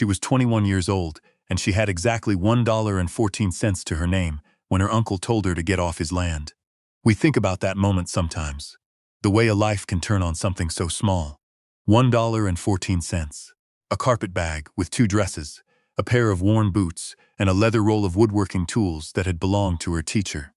She was 21 years old, and she had exactly $1.14 to her name when her uncle told her to get off his land. We think about that moment sometimes. The way a life can turn on something so small. $1.14. A carpet bag with 2 dresses, a pair of worn boots, and a leather roll of woodworking tools that had belonged to her teacher.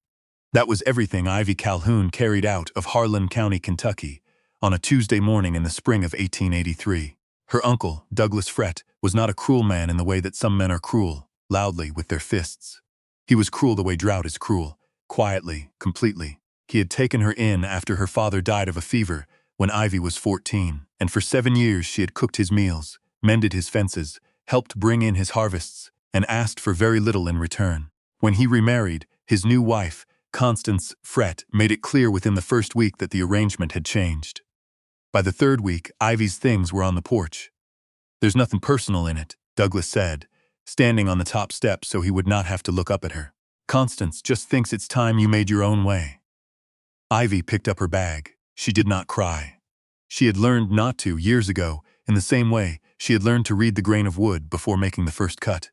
That was everything Ivy Calhoun carried out of Harlan County, Kentucky, on a Tuesday morning in the spring of 1883. Her uncle, Douglas Frett, was not a cruel man in the way that some men are cruel, loudly, with their fists. He was cruel the way drought is cruel, quietly, completely. He had taken her in after her father died of a fever when Ivy was 14, and for 7 years she had cooked his meals, mended his fences, helped bring in his harvests, and asked for very little in return. When he remarried, his new wife, Constance Frett, made it clear within the first week that the arrangement had changed. By the 3rd week, Ivy's things were on the porch. "There's nothing personal in it," Douglas said, standing on the top step so he would not have to look up at her. "Constance just thinks it's time you made your own way." Ivy picked up her bag. She did not cry. She had learned not to years ago, in the same way she had learned to read the grain of wood before making the first cut.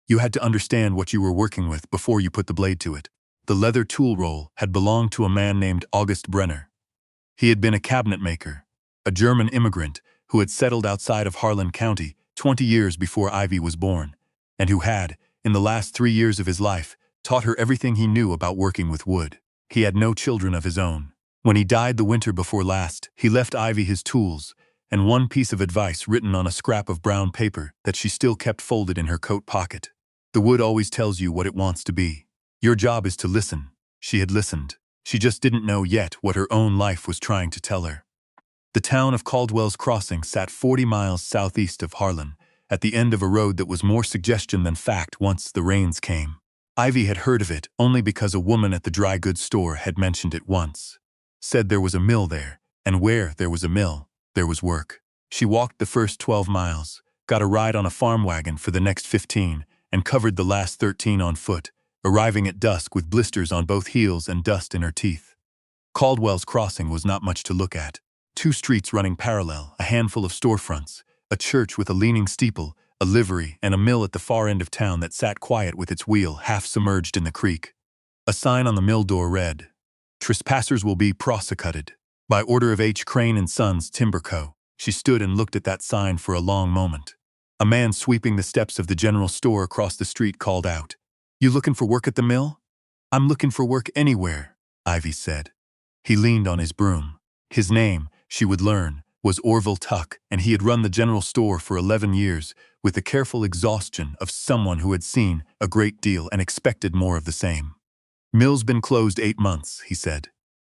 You had to understand what you were working with before you put the blade to it. The leather tool roll had belonged to a man named August Brenner. He had been a cabinet maker, a German immigrant who had settled outside of Harlan County 20 years before Ivy was born, and who had, in the last 3 years of his life, taught her everything he knew about working with wood. He had no children of his own. When he died the winter before last, he left Ivy his tools and one piece of advice written on a scrap of brown paper that she still kept folded in her coat pocket. "The wood always tells you what it wants to be. Your job is to listen." She had listened. She just didn't know yet what her own life was trying to tell her. The town of Caldwell's Crossing sat 40 miles southeast of Harlan, at the end of a road that was more suggestion than fact once the rains came. Ivy had heard of it only because a woman at the dry goods store had mentioned it once. Said there was a mill there, and where there was a mill, there was work. She walked the first 12 miles, got a ride on a farm wagon for the next 15, and covered the last 13 on foot, arriving at dusk with blisters on both heels and dust in her teeth. Caldwell's Crossing was not much to look at. 2 streets running parallel, a handful of storefronts, a church with a leaning steeple, a livery, and a mill at the far end of town that sat quiet with its wheel half submerged in the creek. A sign on the mill door read, "Trespassers will be prosecuted. By order of H. Crane and Sons, Timber Co." She stood and looked at that sign for a long moment. A man sweeping the steps of the general store across the street called out, "You looking for work at the mill?" "I'm looking for work anywhere," Ivy said. He leaned on his broom. His name, she would learn, was Orville Tuck, and he had run the general store for 11 years with the careful exhaustion of someone who had seen a great deal and expected more of the same. "Mill's been closed 8 months, he said.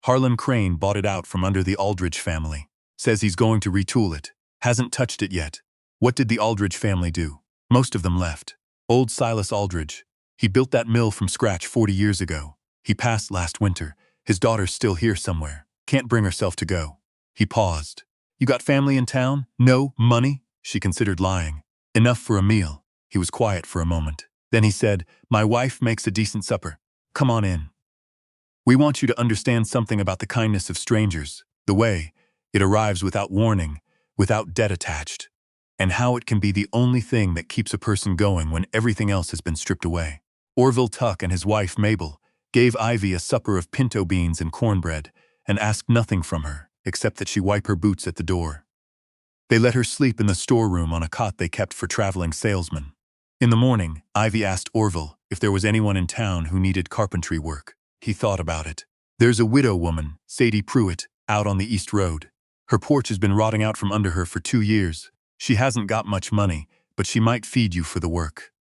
"Harlan Crane bought it out from under the Aldridge family. Says he's going to retool it. Hasn't touched it yet." What did the Aldridge family do? Most of them left. Old Silas Aldridge. He built that mill from scratch 40 years ago. He passed last winter. His daughter's still here somewhere. Can't bring herself to go. He paused. "You got family in town? No money?" She considered lying. "Enough for a meal." He was quiet for a moment. Then he said, "My wife makes a decent supper. Come on in. We want you to understand something about the kindness of strangers, the way it arrives without warning, without debt attached, and how it can be the only thing that keeps a person going when everything else has been stripped away." Orville Tuck and his wife, Mabel, gave Ivy a supper of pinto beans and cornbread and asked nothing from her except that she wipe her boots at the door. They let her sleep in the storeroom on a cot they kept for traveling salesmen. In the morning, Ivy asked Orville if there was anyone in town who needed carpentry work. He thought about it. "There's a widow woman, Sadie Pruitt, out on the East Road. Her porch has been rotting out from under her for 2 years. She hasn't got much money, but she might feed you for the work."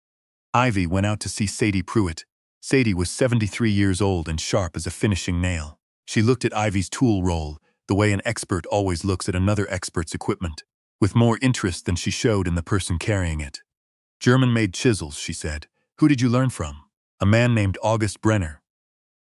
Ivy went out to see Sadie Pruitt. Sadie was 73 years old and sharp as a finishing nail. She looked at Ivy's tool roll, the way an expert always looks at another expert's equipment, with more interest than she showed in the person carrying it. "German-made chisels," she said. "Who did you learn from?" "A man named August Brenner."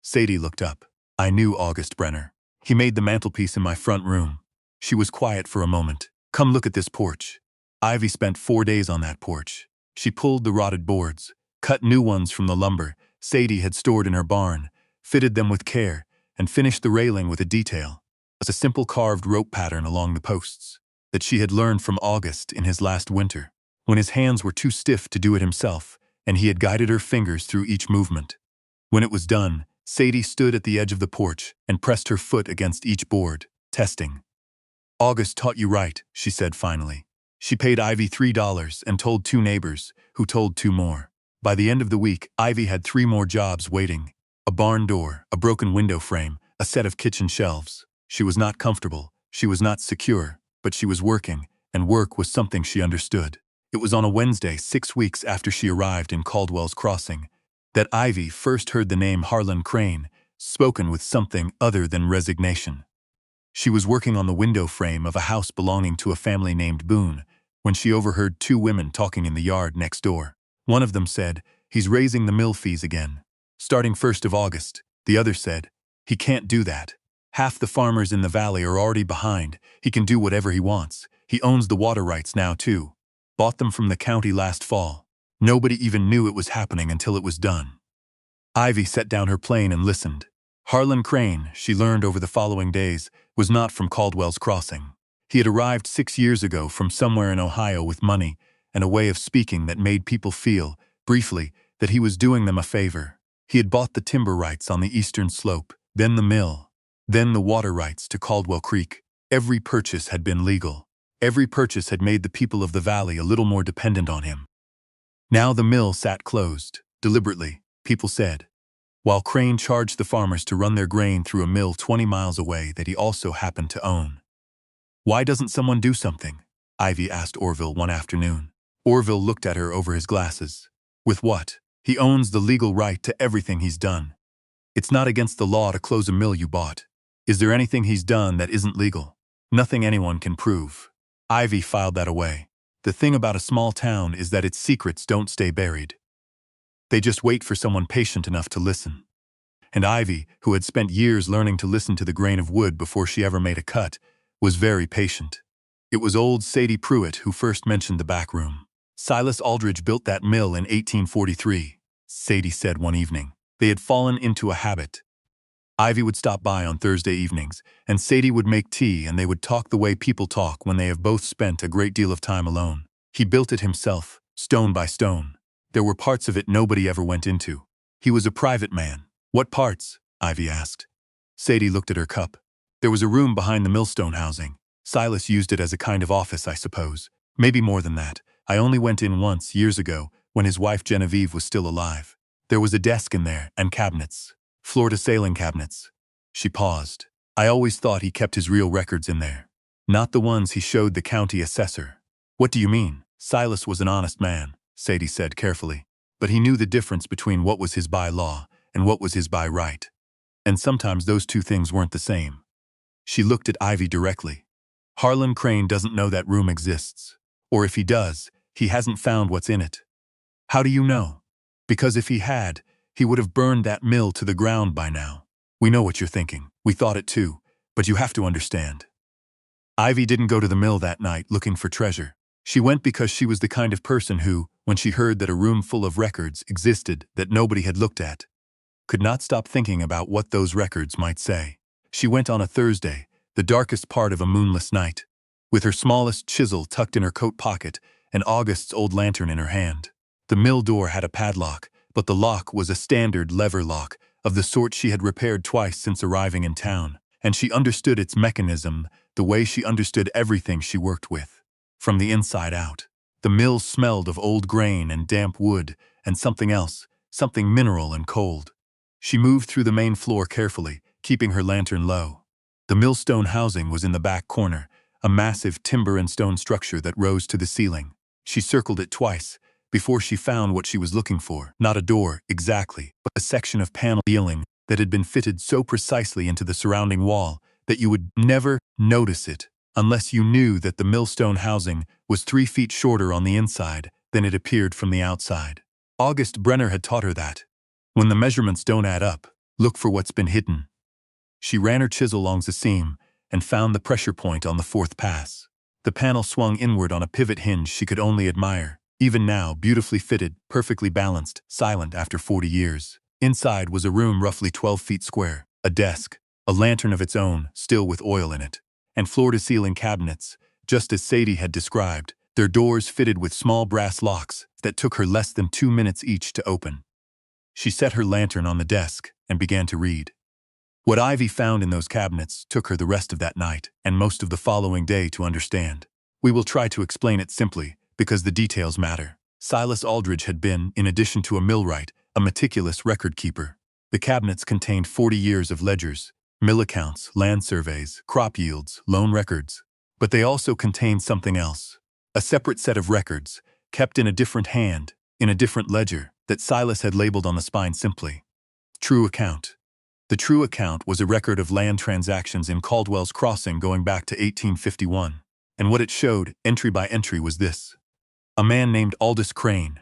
Sadie looked up. "I knew August Brenner. He made the mantelpiece in my front room." She was quiet for a moment. "Come look at this porch." Ivy spent 4 days on that porch. She pulled the rotted boards, cut new ones from the lumber Sadie had stored in her barn, fitted them with care, and finished the railing with a detail, as a simple carved rope pattern along the posts, that she had learned from August in his last winter. when his hands were too stiff to do it himself, and he had guided her fingers through each movement. When it was done, Sadie stood at the edge of the porch and pressed her foot against each board, testing. "August taught you right," she said finally. She paid Ivy $3 and told 2 neighbors, who told 2 more. By the end of the week, Ivy had 3 more jobs waiting. A barn door, a broken window frame, a set of kitchen shelves. She was not comfortable, she was not secure, but she was working, and work was something she understood. It was on a Wednesday, 6 weeks after she arrived in Caldwell's Crossing, that Ivy first heard the name Harlan Crane, spoken with something other than resignation. She was working on the window frame of a house belonging to a family named Boone, when she overheard 2 women talking in the yard next door. One of them said, "He's raising the mill fees again, starting 1st of August. The other said, "He can't do that. Half the farmers in the valley are already behind. He can do whatever he wants. He owns the water rights now too. Bought them from the county last fall. Nobody even knew it was happening until it was done." Ivy set down her plane and listened. Harlan Crane, she learned over the following days, was not from Caldwell's Crossing. He had arrived 6 years ago from somewhere in Ohio with money and a way of speaking that made people feel, briefly, that he was doing them a favor. He had bought the timber rights on the eastern slope, then the mill, then the water rights to Caldwell Creek. Every purchase had been legal. Every purchase had made the people of the valley a little more dependent on him. Now the mill sat closed, deliberately, people said, while Crane charged the farmers to run their grain through a mill 20 miles away that he also happened to own. "Why doesn't someone do something?" Ivy asked Orville one afternoon. Orville looked at her over his glasses. "With what? He owns the legal right to everything he's done. It's not against the law to close a mill you bought. Is there anything he's done that isn't legal? Nothing anyone can prove." Ivy filed that away. The thing about a small town is that its secrets don't stay buried. They just wait for someone patient enough to listen. And Ivy, who had spent years learning to listen to the grain of wood before she ever made a cut, was very patient. It was old Sadie Pruitt who first mentioned the back room. "Silas Aldridge built that mill in 1843, Sadie said one evening. They had fallen into a habit. Ivy would stop by on Thursday evenings, and Sadie would make tea, and they would talk the way people talk when they have both spent a great deal of time alone. He built it himself, stone by stone. There were parts of it nobody ever went into. He was a private man." "What parts?" Ivy asked. Sadie looked at her cup. "There was a room behind the millstone housing. Silas used it as a kind of office, I suppose. Maybe more than that. I only went in once, years ago, when his wife Genevieve was still alive. There was a desk in there, and cabinets. Floor-to-ceiling cabinets." She paused. "I always thought he kept his real records in there. Not the ones he showed the county assessor." "What do you mean?" "Silas was an honest man," Sadie said carefully. "But he knew the difference between what was his by law and what was his by right. And sometimes those two things weren't the same." She looked at Ivy directly. "Harlan Crane doesn't know that room exists. Or if he does, he hasn't found what's in it." "How do you know?" "Because if he had, he would have burned that mill to the ground by now. We know what you're thinking. We thought it too, but you have to understand." Ivy didn't go to the mill that night looking for treasure. She went because she was the kind of person who, when she heard that a room full of records existed that nobody had looked at, could not stop thinking about what those records might say. She went on a Thursday, the darkest part of a moonless night, with her smallest chisel tucked in her coat pocket and August's old lantern in her hand. The mill door had a padlock, but the lock was a standard lever lock of the sort she had repaired twice since arriving in town, and she understood its mechanism the way she understood everything she worked with, from the inside out. The mill smelled of old grain and damp wood and something else, something mineral and cold. She moved through the main floor carefully, keeping her lantern low. The millstone housing was in the back corner, a massive timber and stone structure that rose to the ceiling. She circled it twice before she found what she was looking for. Not a door, exactly, but a section of panel ceiling that had been fitted so precisely into the surrounding wall that you would never notice it unless you knew that the millstone housing was 3 feet shorter on the inside than it appeared from the outside. August Brenner had taught her that. When the measurements don't add up, look for what's been hidden. She ran her chisel along the seam and found the pressure point on the 4th pass. The panel swung inward on a pivot hinge she could only admire. Even now, beautifully fitted, perfectly balanced, silent after 40 years. Inside was a room roughly 12 feet square, a desk, a lantern of its own, still with oil in it, and floor-to-ceiling cabinets, just as Sadie had described, their doors fitted with small brass locks that took her less than 2 minutes each to open. She set her lantern on the desk and began to read. What Ivy found in those cabinets took her the rest of that night and most of the following day to understand. We will try to explain it simply, because the details matter. Silas Aldrich had been, in addition to a millwright, a meticulous record keeper. The cabinets contained 40 years of ledgers, mill accounts, land surveys, crop yields, loan records. But they also contained something else. A separate set of records, kept in a different hand, in a different ledger, that Silas had labeled on the spine simply. True account. The true account was a record of land transactions in Caldwell's Crossing going back to 1851, and what it showed, entry by entry, was this. A man named Aldous Crane,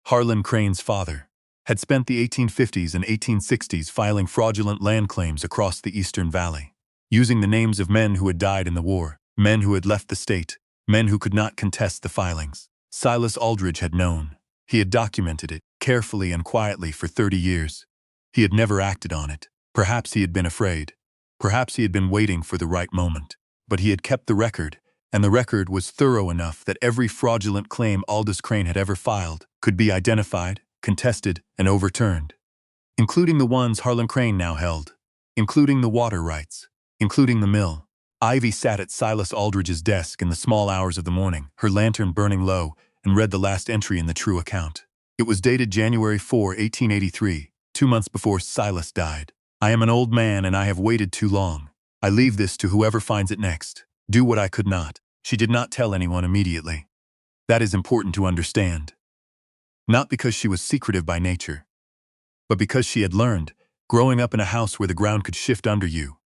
Harlan Crane's father, had spent the 1850s and 1860s filing fraudulent land claims across the Eastern Valley, using the names of men who had died in the war, men who had left the state, men who could not contest the filings. Silas Aldrich had known. He had documented it, carefully and quietly, for 30 years. He had never acted on it. Perhaps he had been afraid. Perhaps he had been waiting for the right moment. But he had kept the record, and the record was thorough enough that every fraudulent claim Aldous Crane had ever filed could be identified, contested, and overturned. Including the ones Harlan Crane now held. Including the water rights. Including the mill. Ivy sat at Silas Aldrich's desk in the small hours of the morning, her lantern burning low, and read the last entry in the true account. It was dated January 4, 1883, 2 months before Silas died. I am an old man and I have waited too long. I leave this to whoever finds it next. Do what I could not. She did not tell anyone immediately. That is important to understand. Not because she was secretive by nature, but because she had learned, growing up in a house where the ground could shift under you,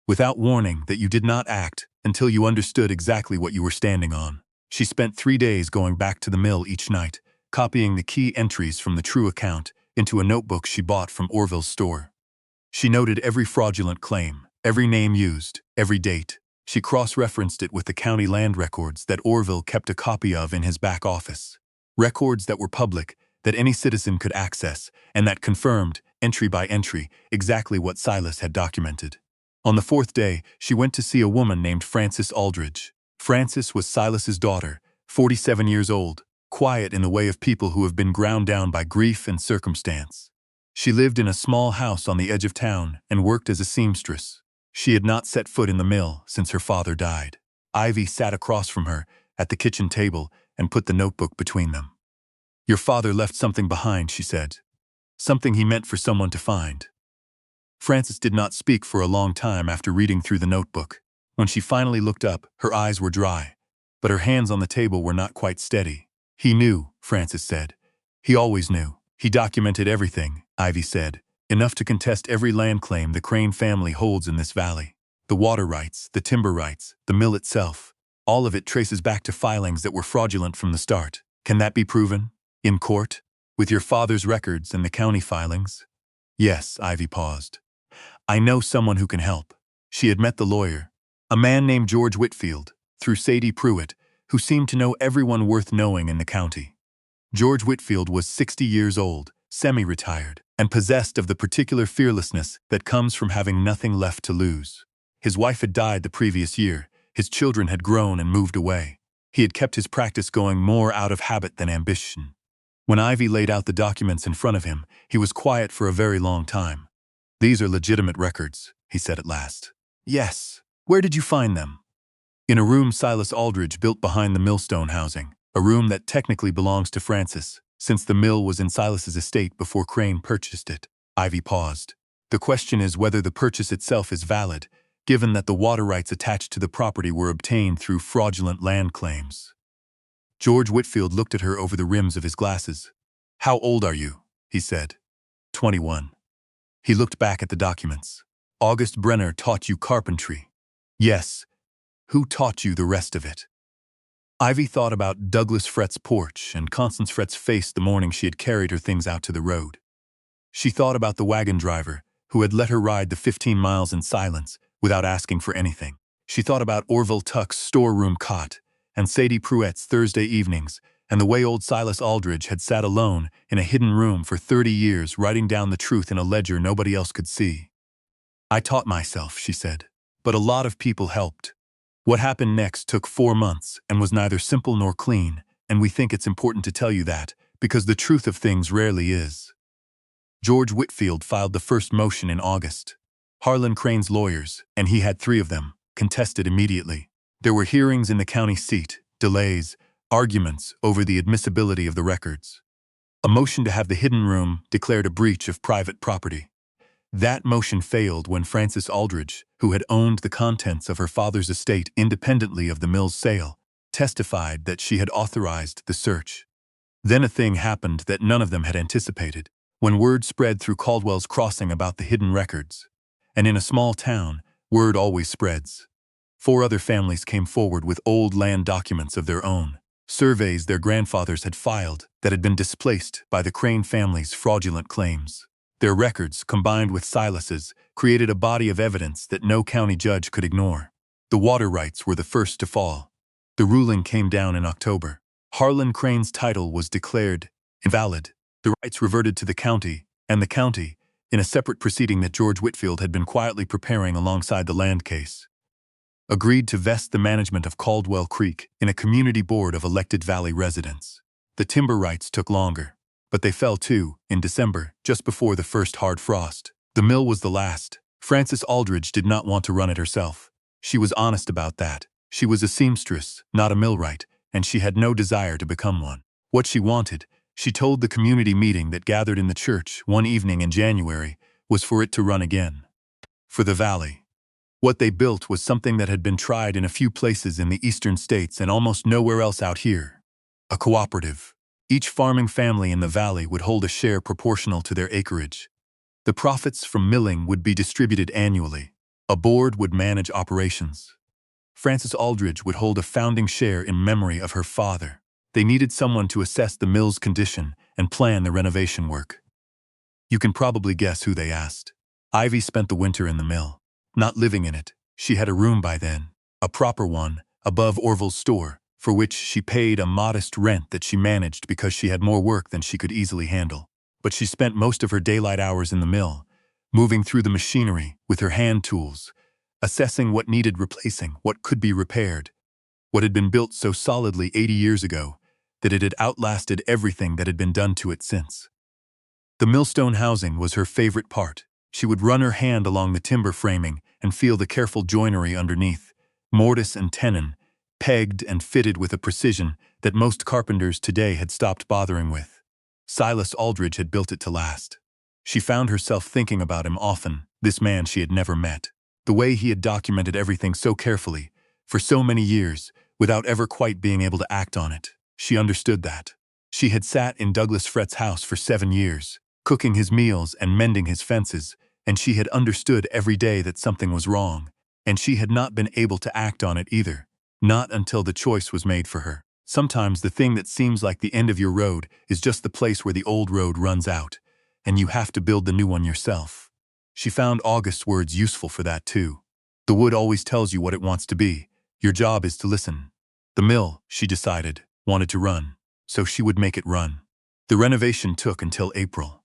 without warning, that you did not act until you understood exactly what you were standing on. She spent 3 days going back to the mill each night, copying the key entries from the true account into a notebook she bought from Orville's store. She noted every fraudulent claim, every name used, every date. She cross-referenced it with the county land records that Orville kept a copy of in his back office. Records that were public, that any citizen could access, and that confirmed, entry by entry, exactly what Silas had documented. On the 4th day, she went to see a woman named Frances Aldrich. Frances was Silas's daughter, 47 years old, quiet in the way of people who have been ground down by grief and circumstance. She lived in a small house on the edge of town and worked as a seamstress. She had not set foot in the mill since her father died. Ivy sat across from her at the kitchen table and put the notebook between them. Your father left something behind, she said. Something he meant for someone to find. Frances did not speak for a long time after reading through the notebook. When she finally looked up, her eyes were dry, but her hands on the table were not quite steady. He knew, Frances said. He always knew. He documented everything, Ivy said, enough to contest every land claim the Crane family holds in this valley. The water rights, the timber rights, the mill itself. All of it traces back to filings that were fraudulent from the start. Can that be proven? In court? With your father's records and the county filings? Yes, Ivy paused. I know someone who can help. She had met the lawyer, a man named George Whitfield, through Sadie Pruitt, who seemed to know everyone worth knowing in the county. George Whitfield was 60 years old, semi-retired, and possessed of the particular fearlessness that comes from having nothing left to lose. His wife had died the previous year, his children had grown and moved away. He had kept his practice going more out of habit than ambition. When Ivy laid out the documents in front of him, he was quiet for a very long time. These are legitimate records, he said at last. Yes. Where did you find them? In a room Silas Aldrich built behind the millstone housing, a room that technically belongs to Frances, since the mill was in Silas's estate before Crane purchased it. Ivy paused. The question is whether the purchase itself is valid, given that the water rights attached to the property were obtained through fraudulent land claims. George Whitfield looked at her over the rims of his glasses. How old are you? He said. 21. He looked back at the documents. August Brenner taught you carpentry. Yes. Who taught you the rest of it? Ivy thought about Douglas Frett's porch and Constance Frett's face the morning she had carried her things out to the road. She thought about the wagon driver who had let her ride the 15 miles in silence without asking for anything. She thought about Orville Tuck's storeroom cot and Sadie Pruitt's Thursday evenings and the way old Silas Aldrich had sat alone in a hidden room for 30 years writing down the truth in a ledger nobody else could see. I taught myself, she said, but a lot of people helped. What happened next took 4 months and was neither simple nor clean, and we think it's important to tell you that, because the truth of things rarely is. George Whitfield filed the first motion in August. Harlan Crane's lawyers, and he had 3 of them, contested immediately. There were hearings in the county seat, delays, arguments over the admissibility of the records. A motion to have the hidden room declared a breach of private property. That motion failed when Frances Aldridge, who had owned the contents of her father's estate independently of the mill's sale, testified that she had authorized the search. Then a thing happened that none of them had anticipated, when word spread through Caldwell's Crossing about the hidden records. And in a small town, word always spreads. 4 other families came forward with old land documents of their own, surveys their grandfathers had filed that had been displaced by the Crane family's fraudulent claims. Their records, combined with Silas's, created a body of evidence that no county judge could ignore. The water rights were the first to fall. The ruling came down in October. Harlan Crane's title was declared invalid. The rights reverted to the county, and the county, in a separate proceeding that George Whitfield had been quietly preparing alongside the land case, agreed to vest the management of Caldwell Creek in a community board of elected valley residents. The timber rights took longer, but they fell too, in December, just before the first hard frost. The mill was the last. Frances Aldridge did not want to run it herself. She was honest about that. She was a seamstress, not a millwright, and she had no desire to become one. What she wanted, she told the community meeting that gathered in the church one evening in January, was for it to run again. For the valley. What they built was something that had been tried in a few places in the eastern states and almost nowhere else out here. A cooperative. Each farming family in the valley would hold a share proportional to their acreage. The profits from milling would be distributed annually. A board would manage operations. Frances Aldridge would hold a founding share in memory of her father. They needed someone to assess the mill's condition and plan the renovation work. You can probably guess who they asked. Ivy spent the winter in the mill. Not living in it, she had a room by then, a proper one, above Orville's store, for which she paid a modest rent that she managed because she had more work than she could easily handle. But she spent most of her daylight hours in the mill, moving through the machinery with her hand tools, assessing what needed replacing, what could be repaired, what had been built so solidly 80 years ago that it had outlasted everything that had been done to it since. The millstone housing was her favorite part. She would run her hand along the timber framing and feel the careful joinery underneath, mortise and tenon, pegged and fitted with a precision that most carpenters today had stopped bothering with. Silas Aldridge had built it to last. She found herself thinking about him often, this man she had never met. The way he had documented everything so carefully, for so many years, without ever quite being able to act on it. She understood that. She had sat in Douglas Frett's house for 7 years, cooking his meals and mending his fences, and she had understood every day that something was wrong, and she had not been able to act on it either, not until the choice was made for her. Sometimes the thing that seems like the end of your road is just the place where the old road runs out, and you have to build the new one yourself. She found August's words useful for that too. The wood always tells you what it wants to be. Your job is to listen. The mill, she decided, wanted to run, so she would make it run. The renovation took until April.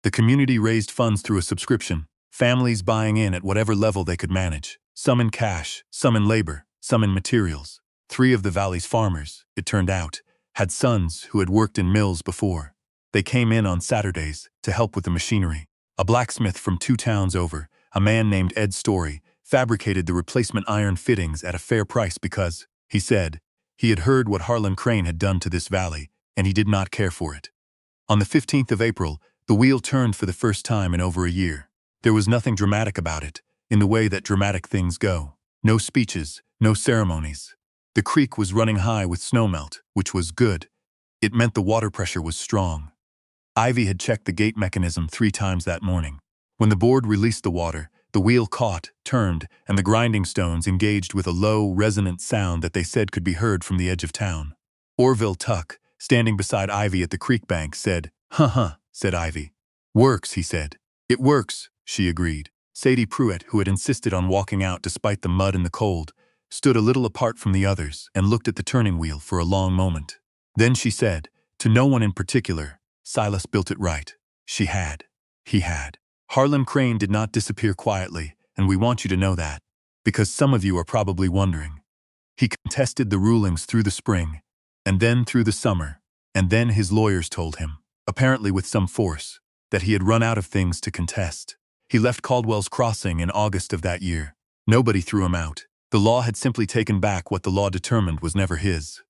The community raised funds through a subscription, families buying in at whatever level they could manage, some in cash, some in labor, some in materials. 3 of the valley's farmers, it turned out, had sons who had worked in mills before. They came in on Saturdays to help with the machinery. A blacksmith from 2 towns over, a man named Ed Story, fabricated the replacement iron fittings at a fair price because, he said, he had heard what Harlan Crane had done to this valley, and he did not care for it. On the 15th of April, the wheel turned for the first time in over a year. There was nothing dramatic about it, in the way that dramatic things go. No speeches, no ceremonies. The creek was running high with snowmelt, which was good. It meant the water pressure was strong. Ivy had checked the gate mechanism 3 times that morning. When the board released the water, the wheel caught, turned, and the grinding stones engaged with a low, resonant sound that they said could be heard from the edge of town. Orville Tuck, standing beside Ivy at the creek bank, said, "Huh," said Ivy. "Works," he said. "It works," she agreed. Sadie Pruitt, who had insisted on walking out despite the mud and the cold, stood a little apart from the others and looked at the turning wheel for a long moment. Then she said, to no one in particular, "Silas built it right. She had. He had." Harlan Crane did not disappear quietly, and we want you to know that, because some of you are probably wondering. He contested the rulings through the spring, and then through the summer, and then his lawyers told him, apparently with some force, that he had run out of things to contest. He left Caldwell's Crossing in August of that year. Nobody threw him out. The law had simply taken back what the law determined was never his.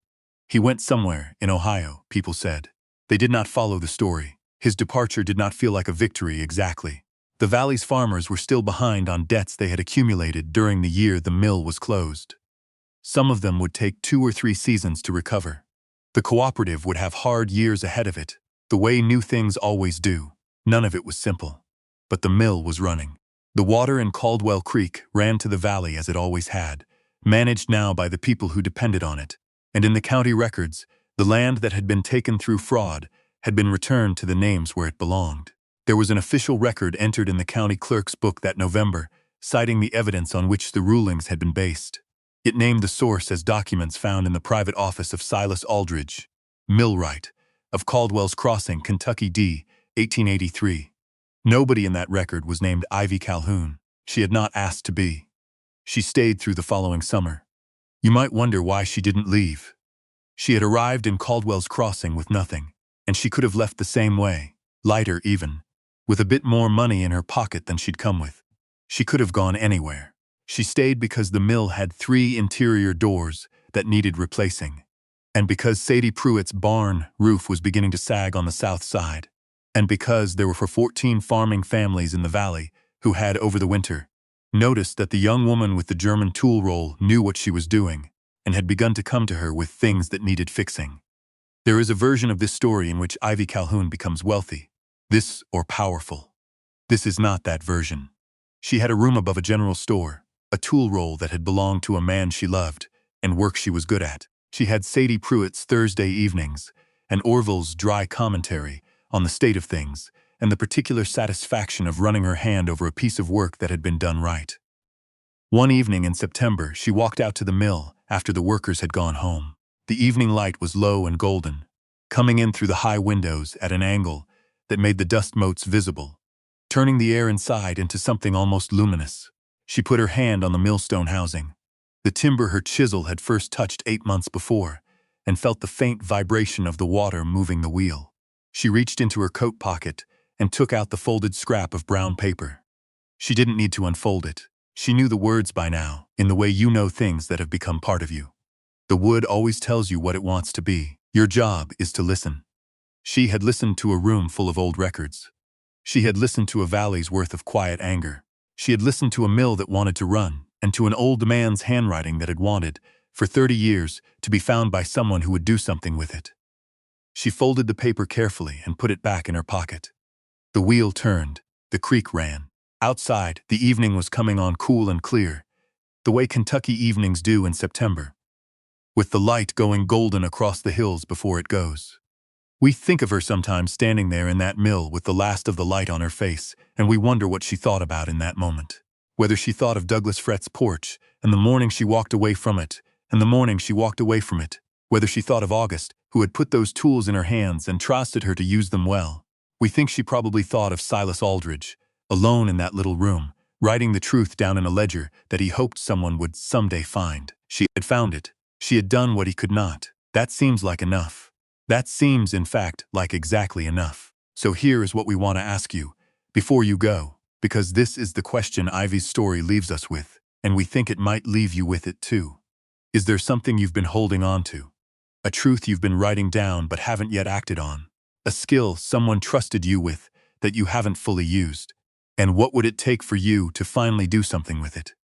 He went somewhere, in Ohio, people said. They did not follow the story. His departure did not feel like a victory exactly. The valley's farmers were still behind on debts they had accumulated during the year the mill was closed. Some of them would take 2 or 3 seasons to recover. The cooperative would have hard years ahead of it, the way new things always do. None of it was simple. But the mill was running. The water in Caldwell Creek ran to the valley as it always had, managed now by the people who depended on it. And in the county records, the land that had been taken through fraud had been returned to the names where it belonged. There was an official record entered in the county clerk's book that November, citing the evidence on which the rulings had been based. It named the source as documents found in the private office of Silas Aldridge, millwright, of Caldwell's Crossing, Kentucky D. 1883. Nobody in that record was named Ivy Calhoun. She had not asked to be. She stayed through the following summer. You might wonder why she didn't leave. She had arrived in Caldwell's Crossing with nothing, and she could have left the same way, lighter even, with a bit more money in her pocket than she'd come with. She could have gone anywhere. She stayed because the mill had 3 interior doors that needed replacing, and because Sadie Pruitt's barn roof was beginning to sag on the south side, and because there were 14 farming families in the valley who had, over the winter, noticed that the young woman with the German tool roll knew what she was doing and had begun to come to her with things that needed fixing. There is a version of this story in which Ivy Calhoun becomes wealthy, this or powerful. This is not that version. She had a room above a general store, a tool roll that had belonged to a man she loved, and work she was good at. She had Sadie Pruitt's Thursday evenings, and Orville's dry commentary on the state of things, and the particular satisfaction of running her hand over a piece of work that had been done right. One evening in September, she walked out to the mill after the workers had gone home. The evening light was low and golden, coming in through the high windows at an angle that made the dust motes visible, turning the air inside into something almost luminous. She put her hand on the millstone housing, the timber her chisel had first touched 8 months before, and felt the faint vibration of the water moving the wheel. She reached into her coat pocket and took out the folded scrap of brown paper. She didn't need to unfold it. She knew the words by now, in the way you know things that have become part of you. The wood always tells you what it wants to be. Your job is to listen. She had listened to a room full of old records. She had listened to a valley's worth of quiet anger. She had listened to a mill that wanted to run, and to an old man's handwriting that had wanted, for 30 years, to be found by someone who would do something with it. She folded the paper carefully and put it back in her pocket. The wheel turned. The creek ran. Outside, the evening was coming on cool and clear, the way Kentucky evenings do in September, with the light going golden across the hills before it goes. We think of her sometimes standing there in that mill with the last of the light on her face, and we wonder what she thought about in that moment. Whether she thought of Douglas Frett's porch, and the morning she walked away from it, and the morning she walked away from it. Whether she thought of August, who had put those tools in her hands and trusted her to use them well. We think she probably thought of Silas Aldridge, alone in that little room, writing the truth down in a ledger that he hoped someone would someday find. She had found it. She had done what he could not. That seems like enough. That seems, in fact, like exactly enough. So here is what we want to ask you, before you go, because this is the question Ivy's story leaves us with, and we think it might leave you with it too. Is there something you've been holding on to? A truth you've been writing down but haven't yet acted on? A skill someone trusted you with that you haven't fully used? And what would it take for you to finally do something with it?